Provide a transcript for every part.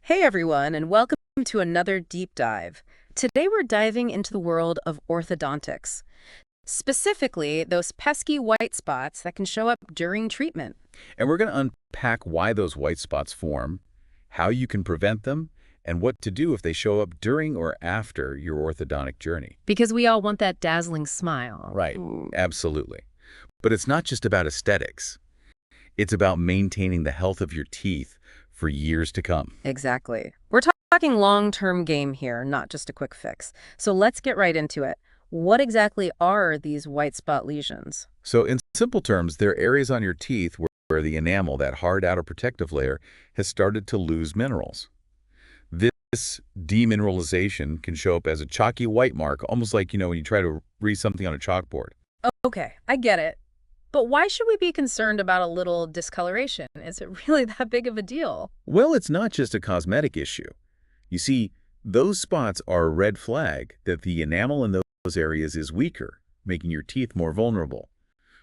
Hey everyone, and welcome to another deep dive. Today we're diving into the world of orthodontics, specifically those pesky white spots that can show up during treatment. And we're going to unpack why those white spots form, how you can prevent them, and what to do if they show up during or after your orthodontic journey. Because we all want that dazzling smile. Right, absolutely. But it's not just about aesthetics. It's about maintaining the health of your teeth for years to come. Exactly. We're talking long-term game here, not just a quick fix. So let's get right into it. What exactly are these white spot lesions? So in simple terms, they're areas on your teeth where the enamel, that hard outer protective layer, has started to lose minerals. This demineralization can show up as a chalky white mark, almost like, when you try to read something on a chalkboard. Okay, I get it. But why should we be concerned about a little discoloration? Is it really that big of a deal? Well, it's not just a cosmetic issue. You see, those spots are a red flag that the enamel in those areas is weaker, making your teeth more vulnerable,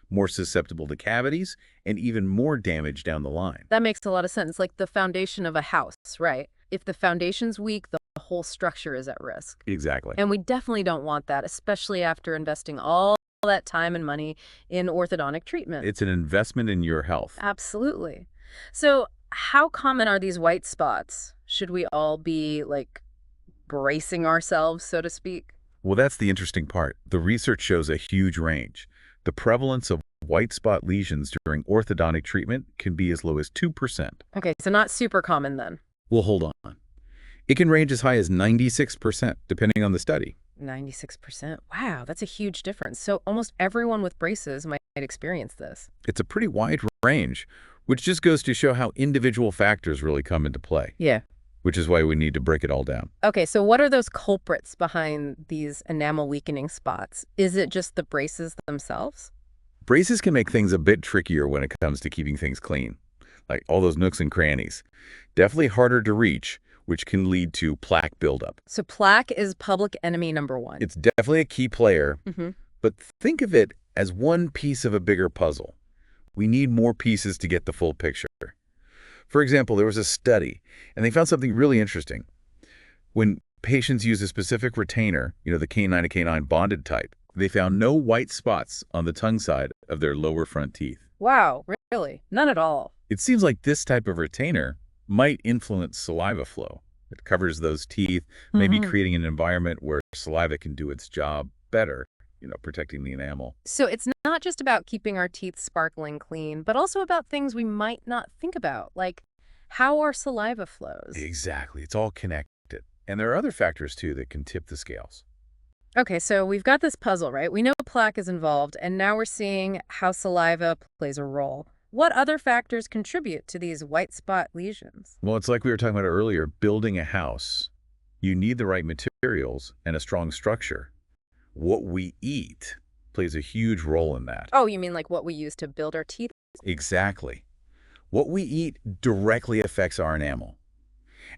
more susceptible to cavities, and even more damage down the line. That makes a lot of sense, like the foundation of a house, right? If the foundation's weak, the whole structure is at risk. Exactly. And we definitely don't want that, especially after investing all that time and money in orthodontic treatment. It's an investment in your health. Absolutely. So how common are these white spots? Should we all be, bracing ourselves, so to speak? Well, that's the interesting part. The research shows a huge range. The prevalence of white spot lesions during orthodontic treatment can be as low as 2%. Okay, so not super common then. Well, hold on. It can range as high as 96%, depending on the study. 96%. Wow, that's a huge difference. So almost everyone with braces might experience this. It's a pretty wide range, which just goes to show how individual factors really come into play. Yeah. Which is why we need to break it all down. Okay, so what are those culprits behind these enamel weakening spots? Is it just the braces themselves? Braces can make things a bit trickier when it comes to keeping things clean, like all those nooks and crannies. Definitely harder to reach, which can lead to plaque buildup. So plaque is public enemy number one. It's definitely a key player, but think of it as one piece of a bigger puzzle. We need more pieces to get the full picture. For example, there was a study, and they found something really interesting. When patients use a specific retainer, the canine to canine bonded type, they found no white spots on the tongue side of their lower front teeth. Wow, really? None at all. It seems like this type of retainer might influence saliva flow. It covers those teeth, maybe creating an environment where saliva can do its job better, protecting the enamel. So it's not just about keeping our teeth sparkling clean, but also about things we might not think about, like how our saliva flows. Exactly. It's all connected. And there are other factors, too, that can tip the scales. Okay, so we've got this puzzle, right? We know plaque is involved, and now we're seeing how saliva plays a role. What other factors contribute to these white spot lesions? Well, it's like we were talking about earlier, building a house. You need the right materials and a strong structure. What we eat plays a huge role in that. Oh, you mean like what we use to build our teeth? Exactly. What we eat directly affects our enamel.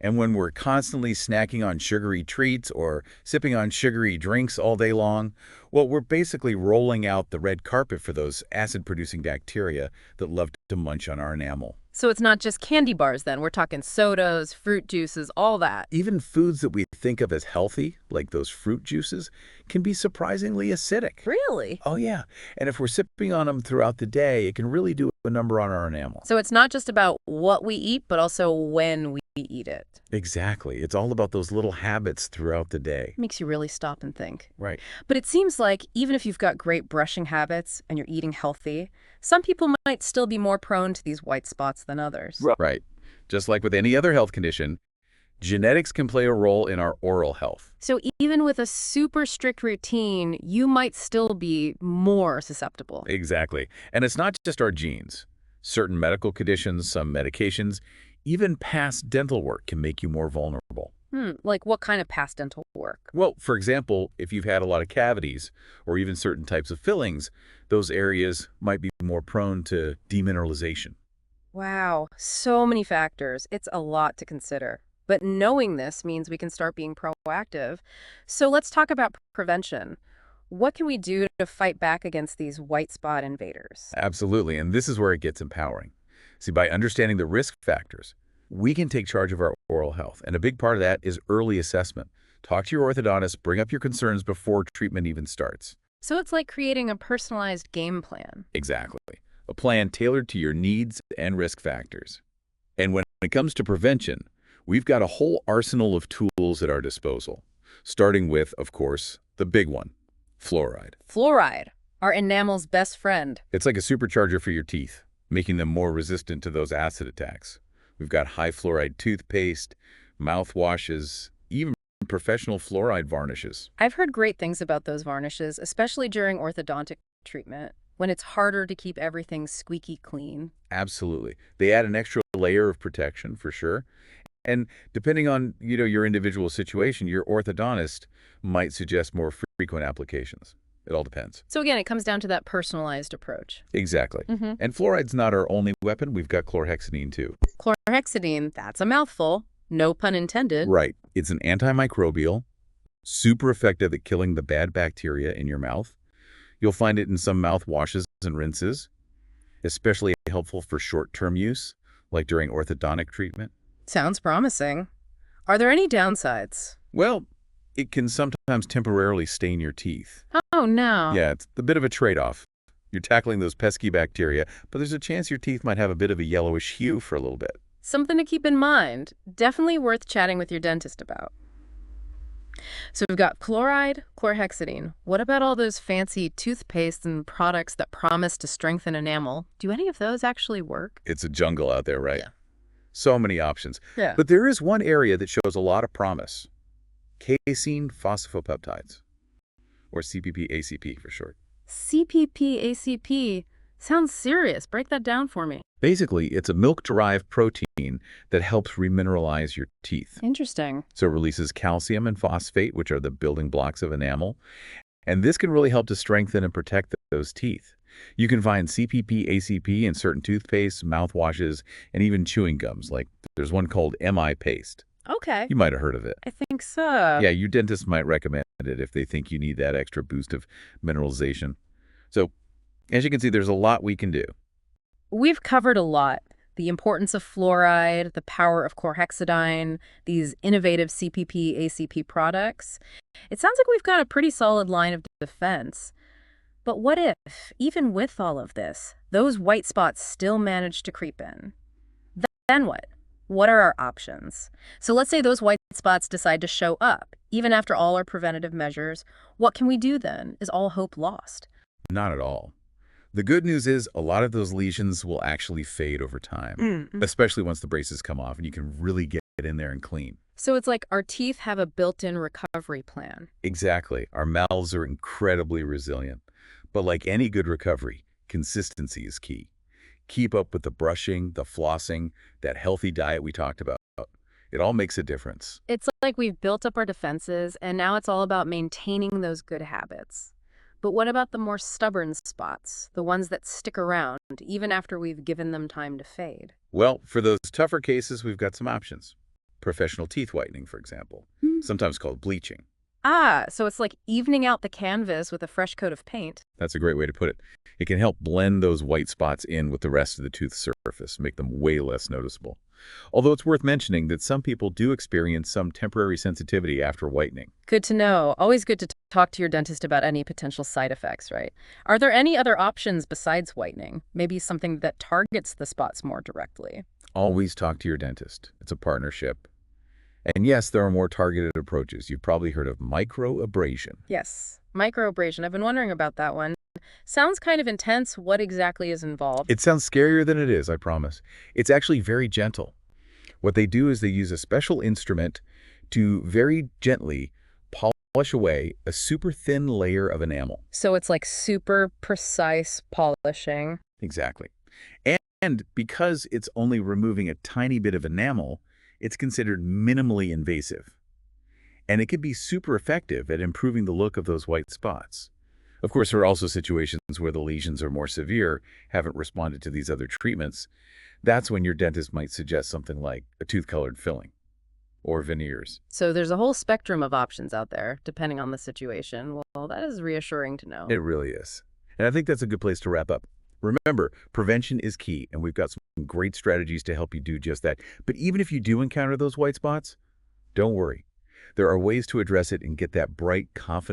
And when we're constantly snacking on sugary treats or sipping on sugary drinks all day long, well, we're basically rolling out the red carpet for those acid-producing bacteria that love to munch on our enamel. So it's not just candy bars then. We're talking sodas, fruit juices, all that. Even foods that we think of as healthy, like those fruit juices, can be surprisingly acidic. Really? Oh, yeah. And if we're sipping on them throughout the day, it can really do a number on our enamel. So it's not just about what we eat, but also when we eat it. Exactly. It's all about those little habits throughout the day. Makes you really stop and think. Right. But it seems like even if you've got great brushing habits and you're eating healthy, some people might still be more prone to these white spots than others. Right. Just like with any other health condition, genetics can play a role in our oral health. So even with a super strict routine, you might still be more susceptible. Exactly. And it's not just our genes. Certain medical conditions, some medications, even past dental work can make you more vulnerable. Like what kind of past dental work? Well, for example, if you've had a lot of cavities or even certain types of fillings, those areas might be more prone to demineralization. Wow, so many factors. It's a lot to consider. But knowing this means we can start being proactive. So let's talk about prevention. What can we do to fight back against these white spot invaders? Absolutely, and this is where it gets empowering. See, by understanding the risk factors, We can take charge of our oral health, and a big part of that is early assessment. Talk to your orthodontist, bring up your concerns before treatment even starts. So it's like creating a personalized game plan. Exactly. A plan tailored to your needs and risk factors. And when it comes to prevention, we've got a whole arsenal of tools at our disposal, starting with, of course, the big one, fluoride. Fluoride, our enamel's best friend. It's like a supercharger for your teeth, making them more resistant to those acid attacks. We've got high fluoride toothpaste, mouthwashes, even professional fluoride varnishes. I've heard great things about those varnishes, especially during orthodontic treatment, when it's harder to keep everything squeaky clean. Absolutely. They add an extra layer of protection for sure. And depending on, your individual situation, your orthodontist might suggest more frequent applications. It all depends. So again, it comes down to that personalized approach. Exactly. And fluoride's not our only weapon. We've got chlorhexidine too. Chlorhexidine, that's a mouthful. No pun intended. Right. It's an antimicrobial, super effective at killing the bad bacteria in your mouth. You'll find it in some mouthwashes and rinses, especially helpful for short-term use, like during orthodontic treatment. Sounds promising. Are there any downsides? Well, it can sometimes temporarily stain your teeth. Oh, no. Yeah, it's a bit of a trade-off. You're tackling those pesky bacteria, but there's a chance your teeth might have a bit of a yellowish hue for a little bit. Something to keep in mind. Definitely worth chatting with your dentist about. So we've got fluoride, chlorhexidine. What about all those fancy toothpastes and products that promise to strengthen enamel? Do any of those actually work? It's a jungle out there, right? Yeah. So many options. Yeah. But there is one area that shows a lot of promise. Casein phosphopeptides, or CPP-ACP for short. CPP-ACP. Sounds serious. Break that down for me. Basically, it's a milk-derived protein that helps remineralize your teeth. Interesting. So it releases calcium and phosphate, which are the building blocks of enamel. And this can really help to strengthen and protect those teeth. You can find CPP-ACP in certain toothpastes, mouthwashes, and even chewing gums. Like there's one called MI paste. Okay. You might have heard of it. I think so. Yeah, your dentist might recommend it if they think you need that extra boost of mineralization. So, as you can see, there's a lot we can do. We've covered a lot. The importance of fluoride, the power of chlorhexidine, these innovative CPP-ACP products. It sounds like we've got a pretty solid line of defense. But what if, even with all of this, those white spots still manage to creep in? Then what? What are our options? So let's say those white spots decide to show up, even after all our preventative measures. What can we do then? Is all hope lost? Not at all. The good news is a lot of those lesions will actually fade over time, especially once the braces come off and you can really get in there and clean. So it's like our teeth have a built-in recovery plan. Exactly. Our mouths are incredibly resilient. But like any good recovery, consistency is key. Keep up with the brushing, the flossing, that healthy diet we talked about. It all makes a difference. It's like we've built up our defenses, and now it's all about maintaining those good habits. But what about the more stubborn spots, the ones that stick around, even after we've given them time to fade? Well, for those tougher cases, we've got some options. Professional teeth whitening, for example, sometimes called bleaching. Ah, so it's like evening out the canvas with a fresh coat of paint. That's a great way to put it. It can help blend those white spots in with the rest of the tooth surface, make them way less noticeable. Although it's worth mentioning that some people do experience some temporary sensitivity after whitening. Good to know. Always good to talk to your dentist about any potential side effects, right? Are there any other options besides whitening? Maybe something that targets the spots more directly? Always talk to your dentist. It's a partnership. And yes, there are more targeted approaches. You've probably heard of microabrasion. Yes, microabrasion. I've been wondering about that one. Sounds kind of intense. What exactly is involved? It sounds scarier than it is, I promise. It's actually very gentle. What they do is they use a special instrument to very gently polish away a super thin layer of enamel. So it's like super precise polishing. Exactly. And because it's only removing a tiny bit of enamel, it's considered minimally invasive. And it can be super effective at improving the look of those white spots. Of course, there are also situations where the lesions are more severe, haven't responded to these other treatments. That's when your dentist might suggest something like a tooth-colored filling or veneers. So there's a whole spectrum of options out there, depending on the situation. Well, that is reassuring to know. It really is. And I think that's a good place to wrap up. Remember, prevention is key, and we've got some great strategies to help you do just that. But even if you do encounter those white spots, don't worry. There are ways to address it and get that bright, confident